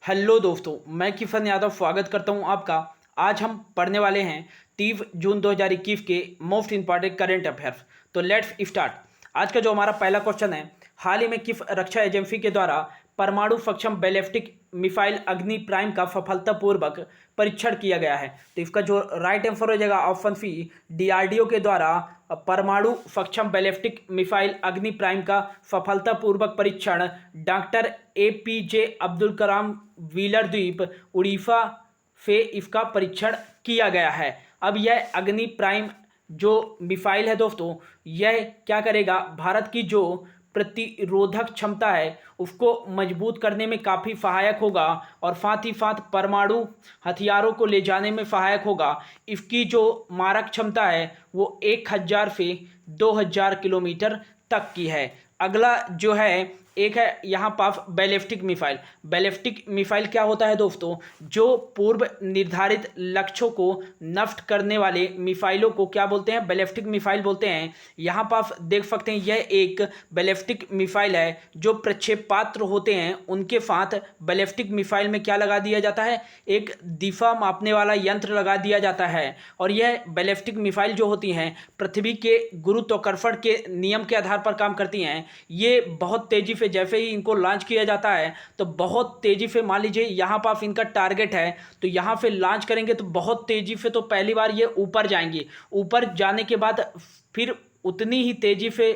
Hello दोस्तों, मैं किफ़न यादव स्वागत करता हूं आपका। आज हम पढ़ने वाले हैं 30 जून 2021 के मोस्ट इंपॉर्टेंट करंट अफेयर्स। तो लेट्स स्टार्ट। आज का जो हमारा पहला क्वेश्चन है, हाल ही में किस रक्षा एजेंसी के द्वारा परमाणु सक्षम बैलिस्टिक मिसाइल अग्नि प्राइम का सफलतापूर्वक परीक्षण किया गया है? तो इसका जो राइट आंसर हो जाएगा ऑप्शन सी, डीआरडीओ के द्वारा परमाणु सक्षम बैलिस्टिक मिसाइल अग्नि प्राइम का सफलतापूर्वक परीक्षण doctor APJ Abdul Kalam wheeler द्वीप उड़ीसा से इसका परीक्षण किया गया है। अब यह अग्नि प्राइम जो मिसाइल है दोस्तों, यह क्या करेगा, भारत की जो प्रतिरोधक क्षमता है उसको मजबूत करने में काफ़ी सहायक होगा और साथ ही साथ परमाणु हथियारों को ले जाने में सहायक होगा। इसकी जो मारक क्षमता है वो 1000 से 2000 किलोमीटर तक की है। अगला जो है, एक है यहाँ पास बैलिस्टिक मिसाइल। बैलिस्टिक मिसाइल क्या होता है दोस्तों? जो पूर्व निर्धारित लक्ष्यों को नष्ट करने वाले मिसाइलों को क्या बोलते हैं? बैलिस्टिक मिसाइल बोलते हैं। यहाँ पास देख सकते हैं, यह एक बैलिस्टिक मिसाइल है। जो प्रक्षेपास्त्र होते हैं उनके साथ बैलिस्टिक मिसाइल में क्या लगा दिया जाता है? एक दिशा मापने वाला यंत्र लगा दिया जाता है। और यह बैलिस्टिक मिसाइल जो होती हैं पृथ्वी के गुरुत्वाकर्षण के नियम के आधार पर काम करती हैं। ये बहुत तेजी से, जैसे ही इनको लॉन्च किया जाता है तो बहुत तेजी से, मान लीजिए यहाँ पास इनका टारगेट है तो यहाँ से लॉन्च करेंगे तो बहुत तेजी से, तो पहली बार ये ऊपर जाएंगी। ऊपर जाने के बाद फिर उतनी ही तेजी से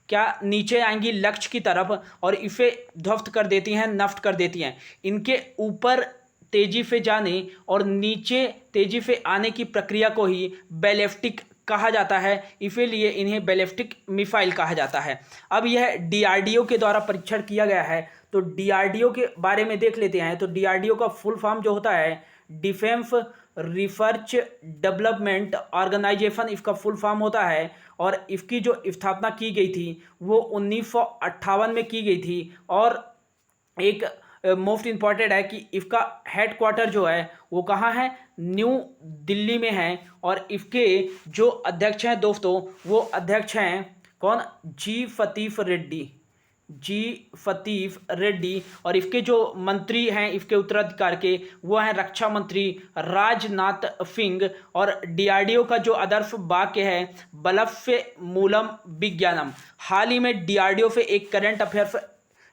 क्या नीचे आएंगी लक्ष्य की तरफ और इसे ध्वस्त कर देती हैं, नष्ट कर देती हैं। इनके ऊपर तेजी से जाने और नीचे तेजी से आने की प्रक्रिया को ही बैलिस्टिक कहा जाता है, इसीलिए इन्हें बैलिस्टिक मिसाइल कहा जाता है। अब यह डीआरडीओ के द्वारा परीक्षण किया गया है। तो डीआरडीओ के बारे में देख लेते हैं। तो डीआरडीओ का फुल फॉर्म जो होता है डिफेंस रिसर्च डेवलपमेंट ऑर्गेनाइजेशन, इसका फुल फॉर्म होता है। और इसकी जो स्थापना की गई थी वो 1958 में की गई थी। और एक मोस्ट इम्पॉर्टेंट है कि इसका हेडक्वार्टर जो है वो कहाँ है? न्यू दिल्ली में है। और इसके जो अध्यक्ष हैं दोस्तों, वो अध्यक्ष हैं कौन? जी सतीश रेड्डी। जी सतीश रेड्डी। और इसके जो मंत्री हैं इसके उत्तराधिकार के, वो हैं रक्षा मंत्री राजनाथ सिंह। और डीआरडीओ का जो आदर्श वाक्य है बलस्य मूलम विज्ञानम। हाल ही में डीआरडीओ से एक करंट अफेयर्स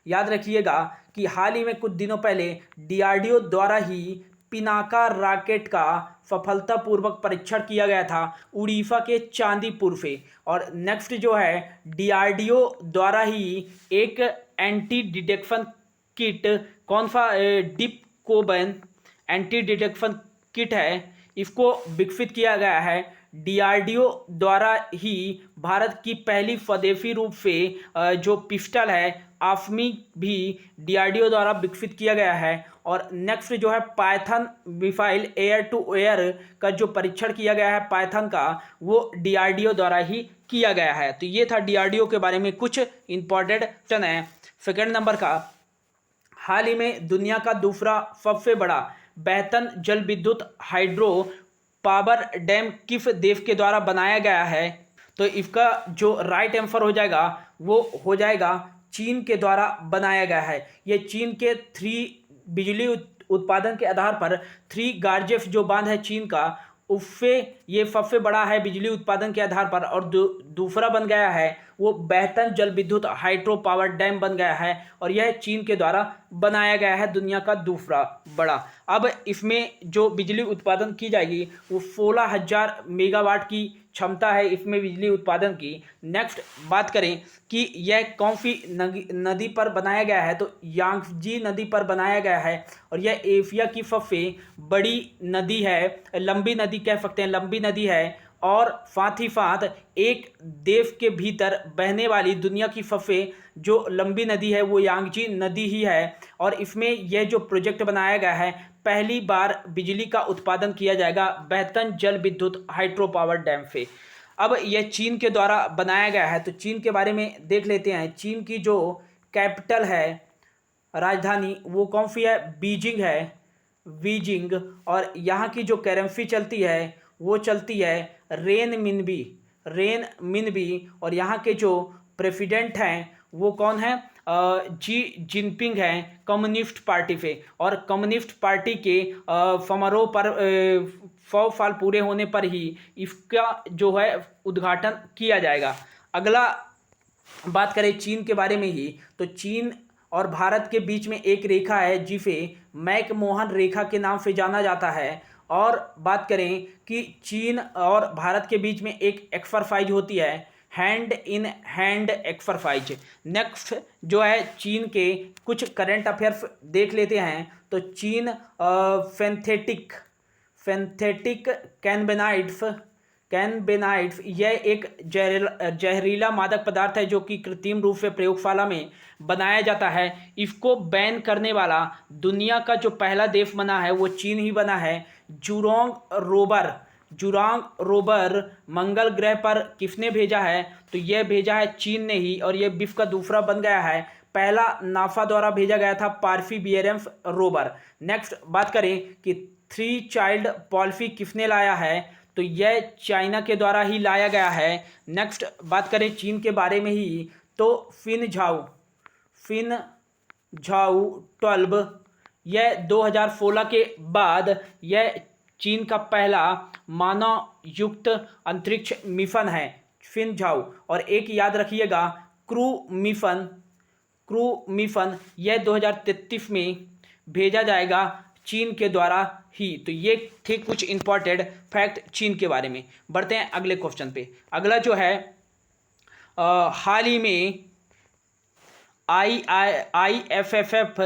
याद रखिएगा कि हाल ही में कुछ दिनों पहले डीआरडीओ द्वारा ही पिनाका रॉकेट का सफलतापूर्वक परीक्षण किया गया था उड़ीसा के चांदीपुर से। और नेक्स्ट जो है, डीआरडीओ द्वारा ही एक एंटी डिटेक्शन किट, कौन सा? डिपकोबैन एंटी डिटेक्शन किट है, इसको विकसित किया गया है। डीआरडीओ द्वारा ही भारत की पहली स्वदेशी रूप से जो पिस्टल है आफमी भी डीआरडीओ द्वारा विकसित किया गया है। और नेक्स्ट जो है Python missile air to air का जो परीक्षण किया गया है पाइथन का, वो डीआरडीओ द्वारा ही किया गया है। तो ये था डीआरडीओ के बारे में कुछ इंपॉर्टेंट क्वेश्चन है। सेकेंड नंबर का, हाल ही में दुनिया का दूसरा सबसे बड़ा बेहतर जल विद्युत हाइड्रो पावर डैम किस देश के द्वारा बनाया गया है? तो इसका जो राइट आंसर हो जाएगा वो हो जाएगा चीन के द्वारा बनाया गया है। ये चीन के बिजली उत्पादन के आधार पर 3 गार्जेस जो बांध है चीन का, उससे ये सबसे बड़ा है बिजली उत्पादन के आधार पर। और दूसरा बन गया है वो बेहतर जल विद्युत हाइड्रो पावर डैम बन गया है और यह चीन के द्वारा बनाया गया है, दुनिया का दूसरा बड़ा। अब इसमें जो बिजली उत्पादन की जाएगी वो 16,000 मेगावाट की क्षमता है इसमें बिजली उत्पादन की। नेक्स्ट बात करें कि यह कौन सी नदी पर बनाया गया है, तो यांगजी नदी पर बनाया गया है। और यह एशिया की सबसे बड़ी नदी है, लंबी नदी कह सकते हैं, लंबी नदी है। और साथ ही साथ एक देश के भीतर बहने वाली दुनिया की सबसे जो लंबी नदी है वो यांगजी नदी ही है। और इसमें यह जो प्रोजेक्ट बनाया गया है, पहली बार बिजली का उत्पादन किया जाएगा बेहतर जल विद्युत हाइड्रो पावर डैम से। अब यह चीन के द्वारा बनाया गया है। तो चीन के बारे में देख लेते हैं। चीन की जो कैपिटल है, राजधानी, वो कौन सी है? बीजिंग है, बीजिंग। और यहाँ की जो करेंसी चलती है वो चलती है रेन मिनबी। और यहाँ के जो प्रेसिडेंट हैं वो कौन है? जी जिनपिंग हैं कम्युनिस्ट पार्टी पे, और कम्युनिस्ट पार्टी के समारोह पर 100 साल पूरे होने पर ही इसका जो है उद्घाटन किया जाएगा। अगला बात करें चीन के बारे में ही, तो चीन और भारत के बीच में एक रेखा है जिसे मैकमोहन रेखा के नाम से जाना जाता है। और बात करें कि चीन और भारत के बीच में एक एक्सरसाइज होती है, hand in hand exercise. Next जो है चीन के कुछ करंट अफेयर्स देख लेते हैं। तो चीन सिंथेटिक कैनबेनाइड्स यह एक जहरीला मादक पदार्थ है जो कि कृत्रिम रूप से प्रयोगशाला में बनाया जाता है। इसको बैन करने वाला दुनिया का जो पहला देश बना है वो चीन ही बना है। जुरांग रोबर मंगल ग्रह पर किसने भेजा है? तो यह भेजा है चीन ने ही, और यह विश्व का दूसरा बन गया है। पहला नासा द्वारा भेजा गया था परसिवियरेंस रोवर। नेक्स्ट बात करें कि 3 चाइल्ड पॉलिसी किसने लाया है? तो यह चाइना के द्वारा ही लाया गया है। नेक्स्ट बात करें चीन के बारे में ही, तो फिन झाओ 12 यह 2016 के बाद यह चीन का पहला मानव युक्त अंतरिक्ष मिशन है, फिन झाओ। और एक याद रखिएगा क्रू मिशन यह 2033 में भेजा जाएगा चीन के द्वारा ही। तो ये थे कुछ इंपॉर्टेंट फैक्ट चीन के बारे में। बढ़ते हैं अगले क्वेश्चन पे। अगला जो है हाल ही में IFFF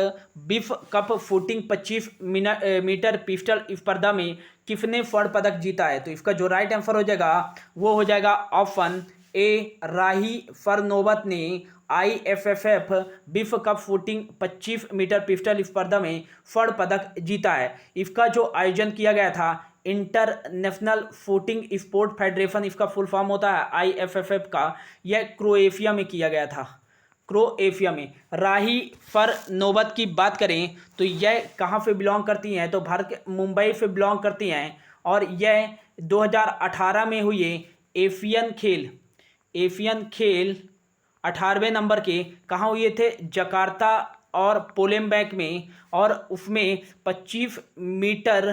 विश्व कप फुटिंग 25 मीटर पिस्टल स्पर्धा में किसने स्वर्ण पदक जीता है? तो इसका जो राइट आंसर हो जाएगा वो हो जाएगा ऑप्शन ए, राही फरनोबत ने IFFF विश्व कप फुटिंग 25 मीटर पिस्टल स्पर्धा में स्वर्ण पदक जीता है। इसका जो आयोजन किया गया था इंटरनेशनल शूटिंग स्पोर्ट फेडरेशन, इसका फुल फॉर्म होता है IFFF का, यह क्रोएशिया में किया गया था। क्रोएशिया में। राही फरनोबत की बात करें तो यह कहाँ से बिलोंग करती हैं? तो भारत के मुंबई से बिलोंग करती हैं, और यह 2018 में हुए एशियन खेल 18वें नंबर के कहाँ हुए थे? जकार्ता और पोलेमबैक में, और उसमें 25 मीटर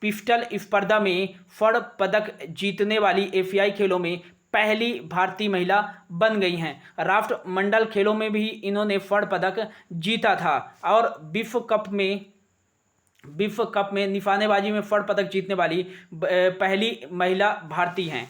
पिस्टल स्पर्धा में स्वर्ण पदक जीतने वाली एशियाई खेलों में पहली भारतीय महिला बन गई हैं। राष्ट्रमंडल खेलों में भी इन्होंने स्वर्ण पदक जीता था, और विश्व कप में निशानेबाजी में स्वर्ण पदक जीतने वाली पहली महिला भारतीय हैं।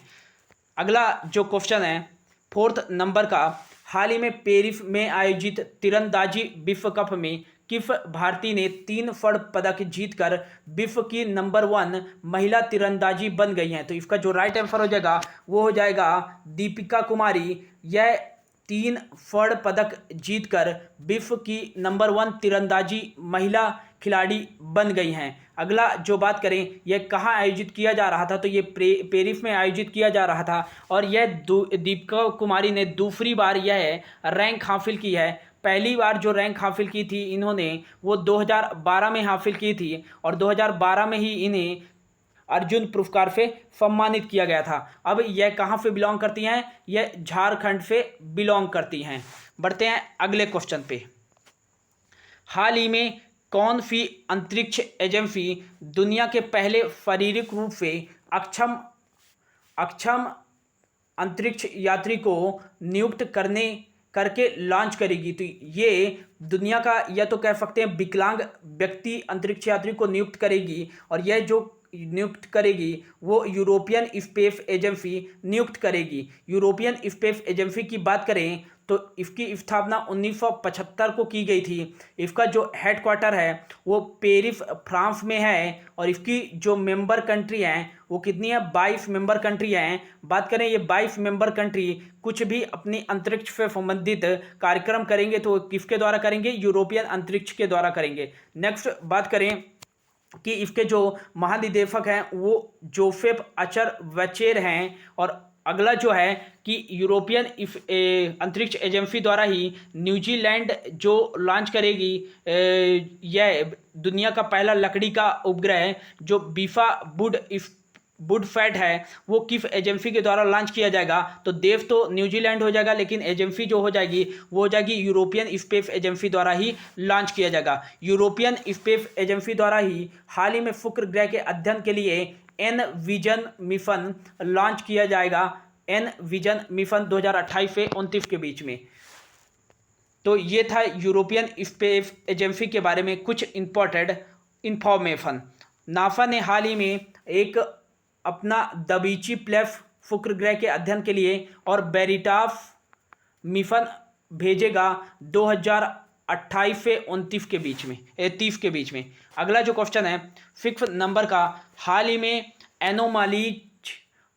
अगला जो क्वेश्चन है 4th नंबर का, हाल ही में पेरिस में आयोजित तीरंदाजी विश्व कप में किस भारतीय ने 3 स्वर्ण पदक जीतकर विश्व की नंबर 1 महिला तीरंदाजी बन गई हैं? तो इसका जो राइट आंसर हो जाएगा वो हो जाएगा दीपिका कुमारी। यह 3 स्वर्ण पदक जीतकर विश्व की नंबर 1 तीरंदाजी महिला खिलाड़ी बन गई हैं। अगला जो बात करें यह कहाँ आयोजित किया जा रहा था? तो ये पेरिस में आयोजित किया जा रहा था, और यह दीपिका कुमारी ने दूसरी बार यह रैंक हासिल की है। पहली बार जो रैंक हासिल की थी इन्होंने वो 2012 में हासिल की थी, और 2012 में ही इन्हें अर्जुन पुरस्कार से सम्मानित किया गया था। अब यह कहाँ से बिलोंग करती हैं? यह झारखंड से बिलोंग करती हैं। बढ़ते हैं अगले क्वेश्चन पे। हाल ही में कौन सी अंतरिक्ष एजेंसी दुनिया के पहले शारीरिक रूप से अक्षम अंतरिक्ष यात्री को नियुक्त करके लॉन्च करेगी? तो ये दुनिया का, या तो कह सकते हैं विकलांग व्यक्ति अंतरिक्ष यात्री को नियुक्त करेगी, और यह जो नियुक्त करेगी वो यूरोपियन स्पेस एजेंसी नियुक्त करेगी। यूरोपियन स्पेस एजेंसी की बात करें तो इसकी स्थापना 1975 को की गई थी। इसका जो हेडक्वार्टर है वो पेरिस फ्रांस में है, और इसकी जो मेंबर कंट्री हैं वो कितनी है? 22 मेंबर कंट्री हैं। बात करें ये 22 मेंबर कंट्री कुछ भी अपनी अंतरिक्ष से संबंधित कार्यक्रम करेंगे तो किसके द्वारा करेंगे? यूरोपियन अंतरिक्ष के द्वारा करेंगे। नेक्स्ट बात करें कि इसके जो महानिदेशक हैं वो जोसेफ अचर वेचेर हैं, और अगला जो है कि यूरोपियन अंतरिक्ष एजेंसी द्वारा ही न्यूजीलैंड जो लॉन्च करेगी यह दुनिया का पहला लकड़ी का उपग्रह जो बीफा वुडफेड है वो किस एजेंसी के द्वारा लॉन्च किया जाएगा? तो देश तो न्यूजीलैंड हो जाएगा, लेकिन एजेंसी जो हो जाएगी वो हो जाएगी यूरोपियन स्पेस एजेंसी द्वारा ही लॉन्च किया जाएगा। यूरोपियन स्पेस एजेंसी द्वारा ही हाल ही में शुक्र ग्रह के अध्ययन के लिए एन विजन मिशन लॉन्च किया जाएगा। एन विजन मिशन 2028 से 29 के बीच में। तो ये था यूरोपियन स्पेस एजेंसी के बारे में कुछ इंपॉर्टेंट इंफॉर्मेशन। नासा ने हाल ही में एक अपना दबीची प्लेफ शुक्र ग्रह के अध्ययन के लिए और वेरिटास मिशन भेजेगा 2028 से 29 के बीच में, 30 के बीच में। अगला जो क्वेश्चन है 6 नंबर का, हाल ही में anomalies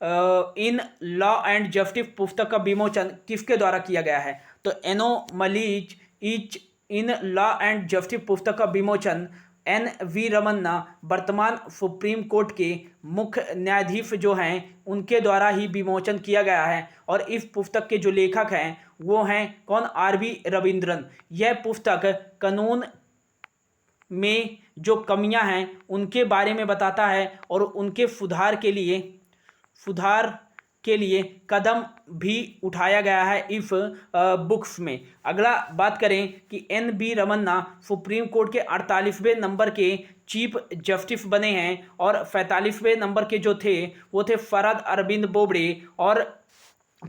in law and justice पुस्तक का विमोचन किसके द्वारा किया गया है? तो anomalies is in law and justice पुस्तक का विमोचन NV रमन्ना वर्तमान सुप्रीम कोर्ट के मुख्य न्यायाधीश जो हैं उनके द्वारा ही विमोचन किया गया है। और इस पुस्तक के जो लेखक हैं वो हैं कौन? RV रविंद्रन। यह पुस्तक कानून में जो कमियां हैं उनके बारे में बताता है और उनके सुधार के लिए कदम भी उठाया गया है इस बुक्स में। अगला बात करें कि NB रमन्ना सुप्रीम कोर्ट के 48वें नंबर के चीफ जस्टिस बने हैं और 45वें नंबर के जो थे वो थे फरद अरविंद बोबड़े। और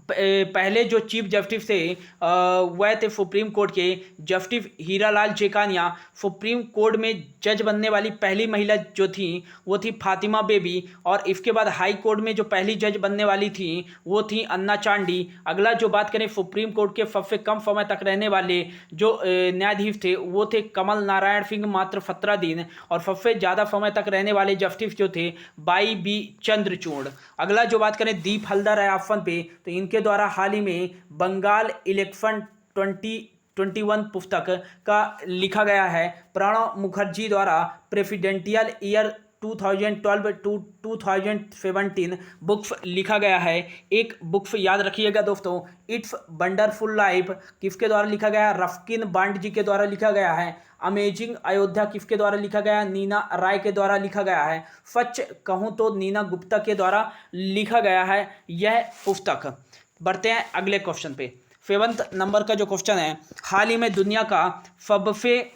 पहले जो चीफ जस्टिस थे वह थे सुप्रीम कोर्ट के justice Hiralal Jekania. Supreme court में जज बनने वाली पहली महिला जो थी वो थी फातिमा बेबी। और इसके बाद हाई कोर्ट में जो पहली जज बनने वाली थी वो थी अन्ना चांडी। अगला जो बात करें सुप्रीम कोर्ट के सबसे कम समय तक रहने वाले जो न्यायाधीश थे वो थे कमल नारायण सिंह, मात्र 17 दिन। और सबसे ज़्यादा समय तक रहने वाले जस्टिस जो थे वाई बी चंद्रचूड़। अगला जो बात करें दीप हल्दर है ऑप्शन पे, तो इनके द्वारा हाल ही में बंगाल इलेक्शन 2021 पुस्तक का लिखा गया है। प्रणब मुखर्जी द्वारा प्रेसिडेंशियल ईयर 2012 टू 2017 बुक्स लिखा गया है। एक बुक्स याद रखिएगा दोस्तों, इट्स वंडरफुल लाइफ किसके द्वारा लिखा गया है? रफकिन बांड जी के द्वारा लिखा गया है। अमेजिंग अयोध्या किसके द्वारा लिखा गया? नीना राय के द्वारा लिखा गया है। सच कहूँ तो नीना गुप्ता के द्वारा लिखा गया है यह पुस्तक। बढ़ते हैं अगले क्वेश्चन पे। 7 नंबर का जो क्वेश्चन है, हाल ही में दुनिया का सबसे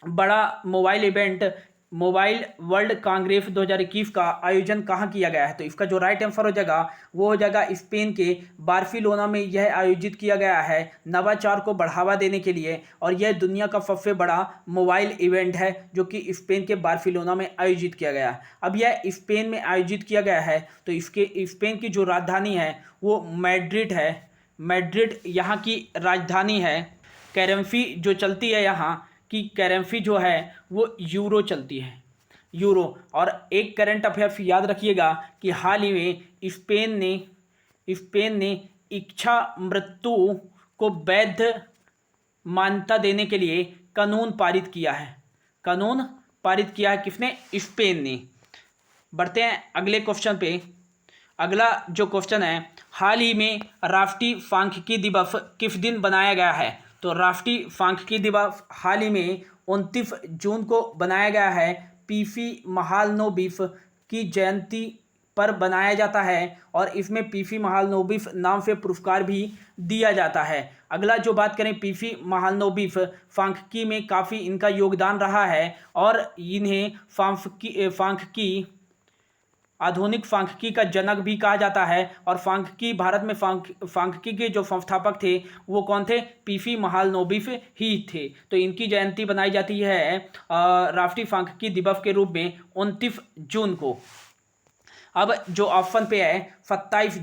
बड़ा mobile event mobile world Congress 2021 का आयोजन कहाँ किया गया है? तो इसका जो राइट आंसर हो जाएगा वो हो जाएगा स्पेन के बार्सिलोना में। यह आयोजित किया गया है नवाचार को बढ़ावा देने के लिए और यह दुनिया का सबसे बड़ा मोबाइल इवेंट है जो कि स्पेन के बार्सिलोना में आयोजित किया गया है। अब यह स्पेन में आयोजित किया गया है तो इसके स्पेन की जो राजधानी है वो मैड्रिड है। मैड्रिड यहाँ की राजधानी है। करेंसी जो चलती है यहाँ की करेंसी जो है वो यूरो चलती है, यूरो। और एक करंट अफेयर्स याद रखिएगा कि हाल ही में स्पेन ने इच्छा मृत्यु को वैध मान्यता देने के लिए कानून पारित किया है। कानून पारित किया है किसने? स्पेन ने। बढ़ते हैं अगले क्वेश्चन पे। अगला जो क्वेश्चन है, हाल ही में राष्ट्रीय सांख्यिकी दिवस किस दिन बनाया गया है? तो राष्ट्रीय सांख्यिकी दिवस हाल ही में 29 जून को बनाया गया है। पीसी महालनोबिस की जयंती पर बनाया जाता है और इसमें पीसी महालनोबिस नाम से पुरस्कार भी दिया जाता है। अगला जो बात करें पीसी महालनोबिस सांख्यिकी में काफ़ी इनका योगदान रहा है और इन्हें सांख्यिकी आधुनिक सांख्यिकी का जनक भी कहा जाता है। और सांख्यिकी भारत में सांख्यिकी के जो संस्थापक थे वो कौन थे? पीसी महालनोबिस ही थे। तो इनकी जयंती बनाई जाती है राष्ट्रीय सांख्यिकी दिवस के रूप में 29 जून को। अब जो ऑप्शन पे है 27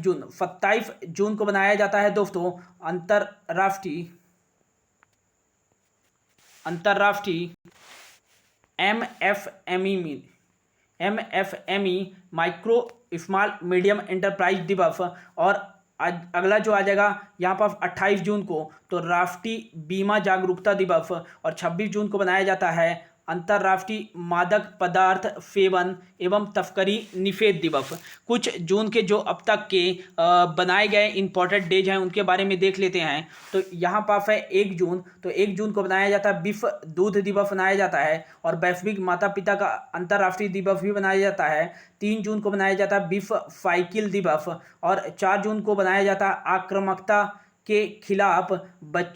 जून को बनाया जाता है दोस्तों अंतर्राष्ट्रीय MFME micro small medium enterprise दिवस। और अगला जो आ जाएगा यहाँ पर 28 जून को तो राष्ट्रीय बीमा जागरूकता दिवस। और 26 जून को बनाया जाता है अंतर्राष्ट्रीय मादक पदार्थ सेवन एवं तस्करी निषेध दिवस। कुछ जून के जो अब तक के बनाए गए इंपॉर्टेंट डेज हैं उनके बारे में देख लेते हैं। तो यहाँ पास है 1 जून, तो 1 जून को बनाया जाता है विश्व दूध दिवस मनाया जाता है और वैश्विक माता पिता का अंतर्राष्ट्रीय दिवस भी मनाया जाता है। 3 जून को बनाया जाता है विश्व साइकिल दिवस और 4 जून को बनाया जाता है आक्रामकता के खिलाफ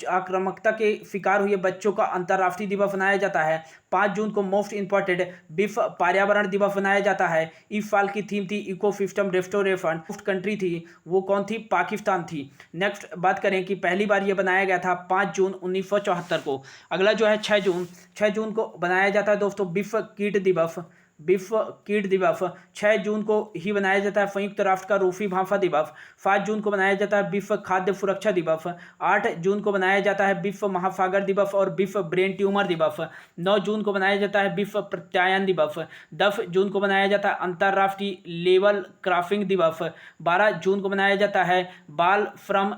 आक्रामकता के शिकार हुए बच्चों का अंतर्राष्ट्रीय दिवस मनाया जाता है। 5 जून को मोस्ट इंपॉर्टेंट विश्व पर्यावरण दिवस मनाया जाता है। इस साल की थीम थी इकोसिस्टम रेस्टोरेशन। कंट्री थी वो कौन थी? पाकिस्तान थी। नेक्स्ट बात करें कि पहली बार ये बनाया गया था 5 जून 1974 को। अगला जो है 6 जून को बनाया जाता है दोस्तों विश्व कीट दिवस। विश्व कीट दिवस 6 जून को ही बनाया जाता है संयुक्त राष्ट्र का रूसी भाषा दिवस। 7 जून को बनाया जाता है विश्व खाद्य सुरक्षा दिवस। 8 जून को बनाया जाता है विश्व महासागर दिवस और विश्व ब्रेन ट्यूमर दिवस। 9 जून को बनाया जाता है विश्व प्रत्यायन दिवस। 10 जून को बनाया जाता है अंतर्राष्ट्रीय लेवल क्रॉसिंग दिवस। 12 जून को बनाया जाता है बाल श्रम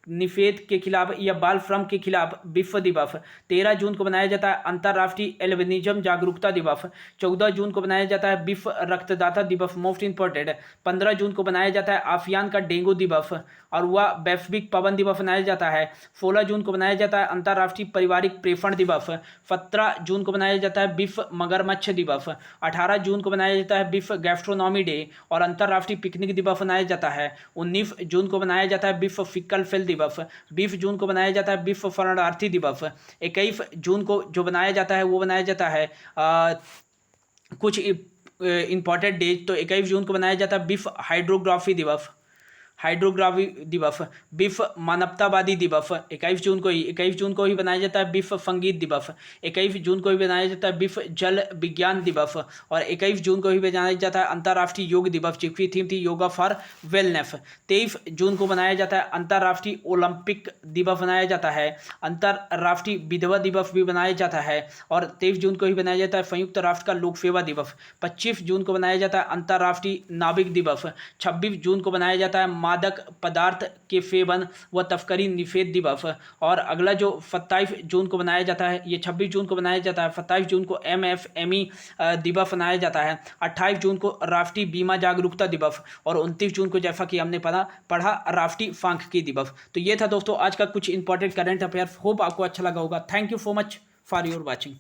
निषेध के खिलाफ या बाल श्रम के खिलाफ विश्व दिवस। 13 जून को बनाया जाता है अंतर्राष्ट्रीय एल्बिनिज्म जागरूकता दिवस। 14 जून को बनाया जाता है विश्व रक्तदाता दिवस मोस्ट इंपॉर्टेंट। 15 जून को बनाया जाता है आसियान का डेंगू दिवस और वह वैश्विक पवन दिवस मनाया जाता है। 16 जून को बनाया जाता है अंतर्राष्ट्रीय पारिवारिक प्रेषण दिवस। 17 जून को बनाया जाता है विश्व मगरमच्छ दिवस। 18 जून को बनाया जाता है विश्व गैस्ट्रोनॉमी डे और अंतर्राष्ट्रीय पिकनिक दिवस मनाया जाता है। 19 जून को बनाया जाता है विश्व सिकल सेल दिवस। 20 जून को बनाया जाता है विश्व शरणार्थी दिवस। 21 जून को जो बनाया जाता है वो बनाया जाता है कुछ इंपॉर्टेंट डेज। तो 21 जून को बनाया जाता है विश्व हाइड्रोग्राफी दिवस। विश्व मानवतावादी दिवस 21 जून को ही बनाया जाता है विश्व संगीत दिवस। 21 जून को ही बनाया जाता है विश्व जल विज्ञान दिवस और 21 जून को ही बनाया जाता है अंतर्राष्ट्रीय योग दिवस जिसकी थीम थी योगा फॉर वेलनेस। 23 जून को बनाया जाता है अंतर्राष्ट्रीय ओलंपिक दिवस मनाया जाता है। अंतर्राष्ट्रीय विधवा दिवस भी बनाया जाता है और 23 जून को ही बनाया जाता है संयुक्त राष्ट्र का लोक सेवा दिवस। 25 जून को बनाया जाता है अंतर्राष्ट्रीय नाविक दिवस। 26 जून को बनाया जाता है मादक पदार्थ के सेवन व तस्करी निषेध दिवस और अगला जो 27 जून को बनाया जाता है ये 26 जून को बनाया जाता है। 27 जून को MFME दिवस मनाया जाता है। 28 जून को राष्ट्रीय बीमा जागरूकता दिवस और 29 जून को जैसा कि हमने पढ़ा राष्ट्रीय सांख्यिकी दिवस। तो ये था दोस्तों आज का कुछ इंपॉर्टेंट करंट अफेयर। होप आपको अच्छा लगा होगा। Thank you so much for your watching.